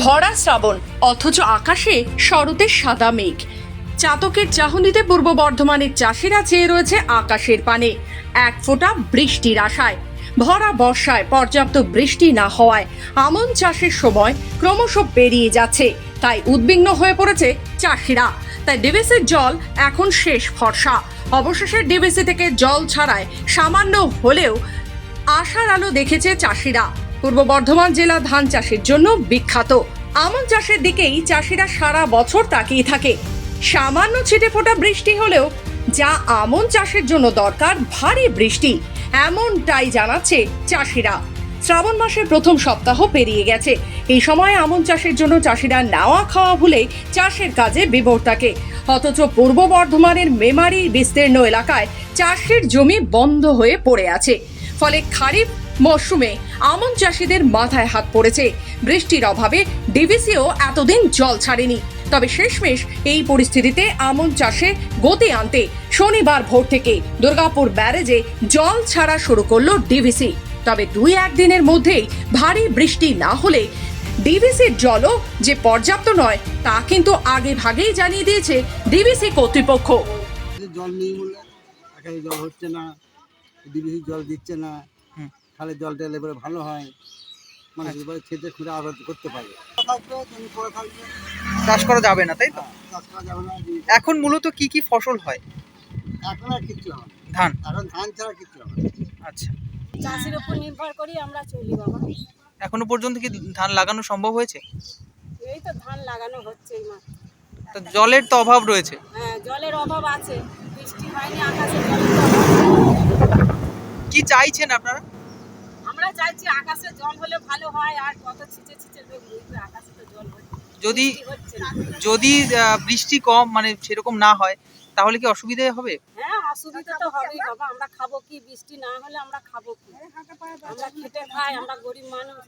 ভরা শ্রাবণ অথচ আকাশে শরতের সাদা মেঘ। চাতকের চাহনিতে পূর্ব বর্ধমানের চাষিরা চেয়ে রয়েছে আকাশের পানে এক ফোঁটা বৃষ্টির আশায়। ভরা বর্ষায় পর্যাপ্ত বৃষ্টি না হওয়ায় আমন চাষের সময় ক্রমশ পেরিয়ে যাচ্ছে, তাই উদ্বিগ্ন হয়ে পড়েছে চাষিরা। তাই ডিভিসির জল এখন শেষ ভরসা। অবশেষে ডিভিসি থেকে জল ছাড়ায় সামান্য হলেও আশার আলো দেখেছে চাষিরা। পূর্ব বর্ধমান জেলা ধান চাষের জন্য বিখ্যাত। আমন চাষের দিকেই চাষিরা সারা বছর তাকিয়ে থাকে। সামান্য ছিটে ফোঁটা বৃষ্টি হলেও যা আমন চাষের জন্য দরকার ভারী বৃষ্টি, এমনটাই জানাচ্ছে চাষিরা। শ্রাবণ মাসের প্রথম সপ্তাহ পেরিয়ে গেছে। এই সময় আমন চাষের জন্য চাষিরা নাওয়া খাওয়া ভুলে চাষের কাজে বিভোর থাকে। অথচ পূর্ব বর্ধমানের মেমারির বিস্তীর্ণ এলাকায় চাষের জমি বন্ধ হয়ে পড়ে আছে। ফলে খারিফ মরশুমে আমন চাষিদের মাথায় হাত পড়েছে। বৃষ্টির অভাবে ডিভিসিও এতদিন জল ছাড়েনি। তবে শেষমেশ এই পরিস্থিতিতে আমন চাষে গতি আনতে শনিবার ভোর থেকে দুর্গাপুর ব্যারেজে জল ছাড়া শুরু করলো ডিভিসি। তবে 2-1 দিনের মধ্যেই ভারী বৃষ্টি না হলে ডিভিসির জলও যে পর্যাপ্ত নয় তা কিন্তু আগে ভাগেই জানিয়ে দিয়েছে ডিভিসি কর্তৃপক্ষ। জল নেই বলে এখানে জল হচ্ছে না, ডিভিসি জল দিচ্ছে না, তাহলে জলটা এলে পরে ভালো হয়, মানে এবারে খেতে খুঁড়ে আবাদ করতে পারবে। চাষ করা যাবে না, তাই তো? চাষ করা যাবে না। এখন মূলত কি কি ফসল হয়? এখন আর কিচ্ছু হবে না, ধান। এখন ধান ছাড়া কিচ্ছু হবে না। আচ্ছা, চাষের উপর নির্ভর করি আমরা চলি বাবা। এখনো পর্যন্ত কি ধান লাগানো সম্ভব হয়েছে? এই তো ধান লাগানো হচ্ছে এই মাত্র। তো জলের তো অভাব রয়েছে। হ্যাঁ, জলের অভাব আছে, বৃষ্টি হয়নি, আকাশে জলের অভাব। কি চাইছেন আপনারা? আমরা চাইছি আকাশে জল হলে ভালো হয়, আর কত ছিচে ছিচে বুঝবে, আকাশে তো জল হচ্ছে, যদি বৃষ্টি হচ্ছে না। যদি বৃষ্টি কম মানে সেরকম না হয় তাহলে কি অসুবিধা হবে? হ্যাঁ, অসুবিধা তো হবেই বাবা। আমরা খাবো কি? বৃষ্টি না হলে আমরা খাবো কি? আমরা খেটে খাই, আমরা গরিব মানুষ,